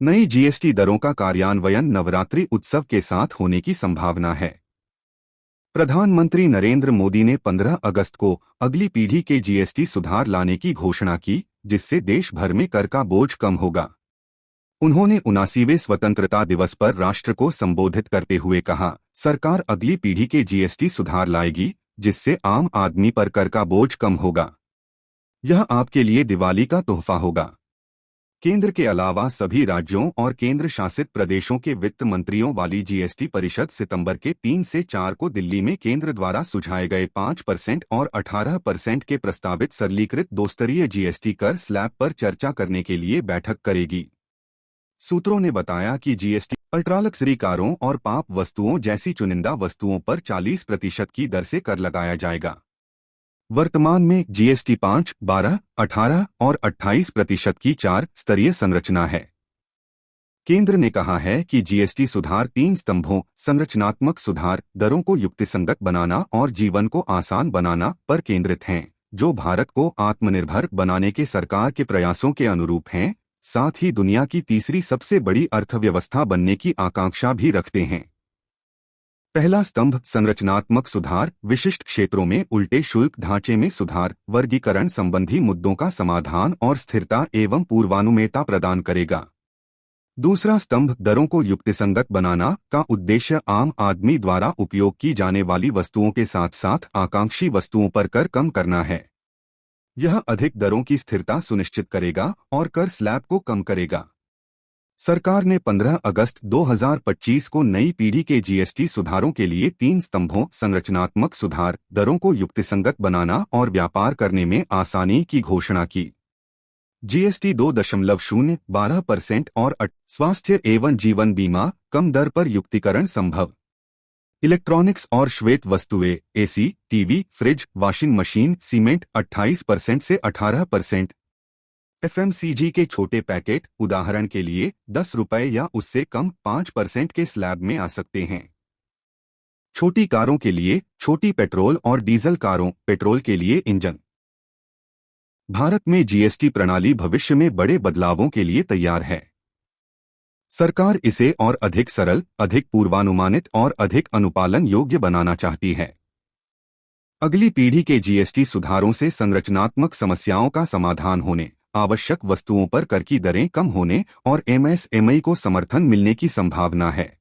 नई जीएसटी दरों का कार्यान्वयन नवरात्रि उत्सव के साथ होने की संभावना है। प्रधानमंत्री नरेंद्र मोदी ने 15 अगस्त को अगली पीढ़ी के जीएसटी सुधार लाने की घोषणा की, जिससे देश भर में कर का बोझ कम होगा। उन्होंने 79वें स्वतंत्रता दिवस पर राष्ट्र को संबोधित करते हुए कहा, सरकार अगली पीढ़ी के जीएसटी सुधार लाएगी, जिससे आम आदमी पर कर का बोझ कम होगा। यह आपके लिए दिवाली का तोहफा होगा। केंद्र के अलावा सभी राज्यों और केंद्र शासित प्रदेशों के वित्त मंत्रियों वाली जीएसटी परिषद सितंबर के 3 से 4 को दिल्ली में केंद्र द्वारा सुझाए गए 5% और 18% के प्रस्तावित सरलीकृत दोस्तरीय जीएसटी कर स्लैब पर चर्चा करने के लिए बैठक करेगी। सूत्रों ने बताया कि जीएसटी अल्ट्रालक्सरी कारों और पाप वस्तुओं जैसी चुनिंदा वस्तुओं पर 40% की दर से कर लगाया जाएगा। वर्तमान में जीएसटी 5, 12, 18 और 28% की 4 स्तरीय संरचना है। केंद्र ने कहा है कि जीएसटी सुधार 3 स्तंभों संरचनात्मक सुधार, दरों को युक्तिसंगत बनाना और जीवन को आसान बनाना पर केंद्रित हैं, जो भारत को आत्मनिर्भर बनाने के सरकार के प्रयासों के अनुरूप हैं, साथ ही दुनिया की तीसरी सबसे बड़ी अर्थव्यवस्था बनने की आकांक्षा भी रखते हैं। पहला स्तंभ संरचनात्मक सुधार, विशिष्ट क्षेत्रों में उल्टे शुल्क ढांचे में सुधार, वर्गीकरण संबंधी मुद्दों का समाधान और स्थिरता एवं पूर्वानुमेयता प्रदान करेगा। दूसरा स्तंभ दरों को युक्तिसंगत बनाना का उद्देश्य आम आदमी द्वारा उपयोग की जाने वाली वस्तुओं के साथ साथ आकांक्षी वस्तुओं पर कर कम करना है। यह अधिक दरों की स्थिरता सुनिश्चित करेगा और कर स्लैब को कम करेगा। सरकार ने 15 अगस्त 2025 को नई पीढ़ी के जीएसटी सुधारों के लिए 3 स्तंभों संरचनात्मक सुधार, दरों को युक्तिसंगत बनाना और व्यापार करने में आसानी की घोषणा की। जीएसटी 2.012% और स्वास्थ्य एवं जीवन बीमा कम दर पर युक्तिकरण संभव। इलेक्ट्रॉनिक्स और श्वेत वस्तुएं, AC, TV, fridge, washing machine, cement 28% से 18%। एफएमसीजी के छोटे पैकेट उदाहरण के लिए 10 रुपये या उससे कम 5% के स्लैब में आ सकते हैं। छोटी कारों के लिए छोटी पेट्रोल और डीजल कारों, पेट्रोल के लिए इंजन। भारत में जीएसटी प्रणाली भविष्य में बड़े बदलावों के लिए तैयार है। सरकार इसे और अधिक सरल, अधिक पूर्वानुमानित और अधिक अनुपालन योग्य बनाना चाहती है। अगली पीढ़ी के जीएसटी सुधारों से संरचनात्मक समस्याओं का समाधान होने, आवश्यक वस्तुओं पर कर की दरें कम होने और एमएसएमई को समर्थन मिलने की संभावना है।